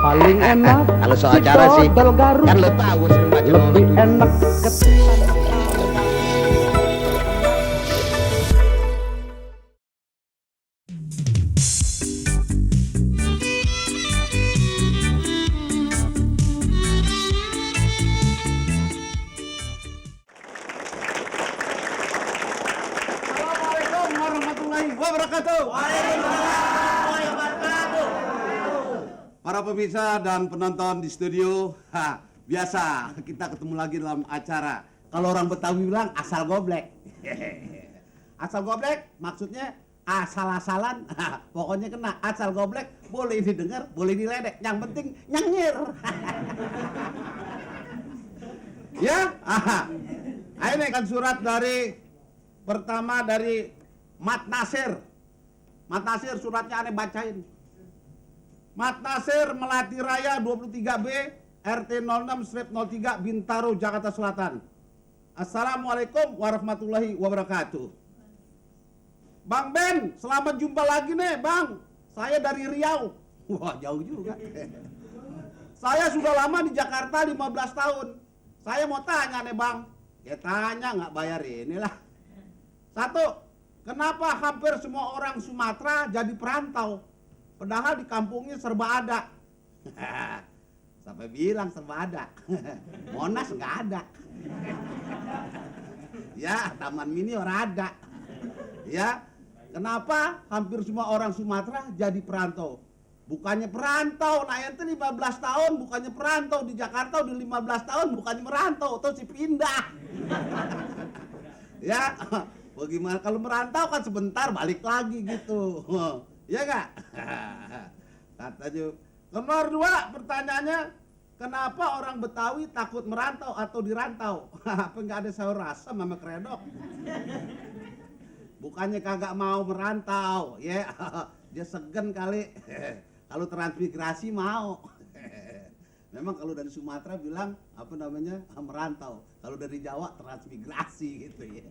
paling enak. Kalau soal cara sih, Garut kan lo tahu sering baca lebih enak ketimbang. Assalamualaikum warahmatullahi wabarakatuh. Para pemirsa dan penonton di studio, biasa kita ketemu lagi dalam acara. Kalau orang Betawi bilang asal goblek. Asal goblek maksudnya asal-asalan, pokoknya kena asal goblek, boleh didengar, boleh diledek, yang penting nyengir. Ya, ini kan surat dari pertama dari Mat Nasir. Mat Nasir suratnya aneh bacain. Mat Nasir Melati Raya 23B RT 06/03 Bintaro Jakarta Selatan. Assalamualaikum warahmatullahi wabarakatuh. Bang Ben, selamat jumpa lagi nih Bang. Saya dari Riau. Wah, jauh juga. Saya sudah lama di Jakarta 15 tahun. Saya mau tanya nih Bang. Ya tanya nggak bayar inilah. Satu, kenapa hampir semua orang Sumatera jadi perantau? Padahal di kampungnya serba ada. Sampai bilang serba ada. Monas nggak ada. Ya, Taman Mini orang ada. Ya, kenapa hampir semua orang Sumatera jadi perantau? Bukannya perantau, nah ente 15 tahun bukannya perantau di Jakarta udah 15 tahun bukannya merantau, terus pindah. Ya, bagaimana kalau merantau kan sebentar balik lagi gitu. Ya enggak? Katanya. Nomor 2 pertanyaannya, kenapa orang Betawi takut merantau atau dirantau? Apa enggak ada sayur asam sama kredok? Bukannya kagak mau merantau, ya. Dia segen kali. Kalau transmigrasi mau. Memang kalau dari Sumatera bilang apa namanya merantau. Kalau dari Jawa transmigrasi gitu ya.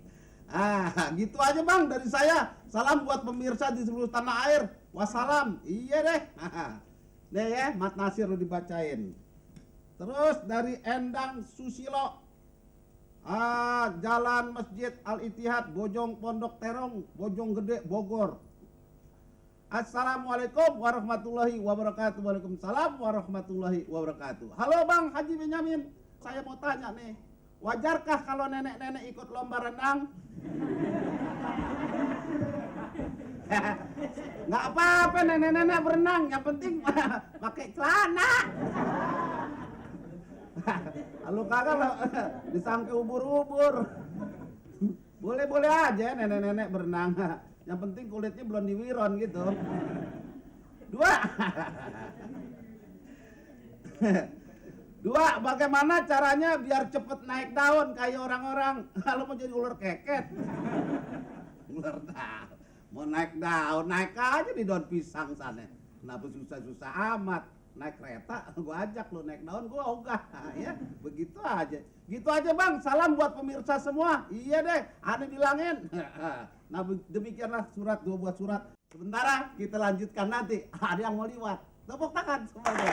Gitu aja Bang dari saya. Salam buat pemirsa di seluruh tanah air. Wassalam. Iya deh. Deh ya, Mat Nasir lu dibacain. Terus dari Endang Susilo. Jalan Masjid Al-Ittihad, Bojong Pondok Terong, Bojong Gede, Bogor. Assalamualaikum warahmatullahi wabarakatuh. Waalaikumsalam warahmatullahi wabarakatuh. Halo Bang Haji Benyamin, saya mau tanya nih, wajarkah kalau nenek-nenek ikut lomba renang? Nggak apa-apa nenek-nenek berenang, yang penting pakai celana. Kalau kagak disangka ubur-ubur. Boleh-boleh aja nenek-nenek berenang. Yang penting kulitnya belum diwiron gitu. 2, bagaimana caranya biar cepet naik daun kayak orang-orang? Kalau mau jadi ular keket. Ular daun. Mau naik daun, naik aja di daun pisang sana. Kenapa susah-susah amat? Naik kereta, gua ajak lu naik daun, gua ogah. Ya, begitu aja. Gitu aja Bang, salam buat pemirsa semua. Iya deh, aneh bilangin. Nah, demikianlah surat, 2 buah surat. Sementara kita lanjutkan nanti. Ada yang mau liwat. Tepuk tangan semuanya.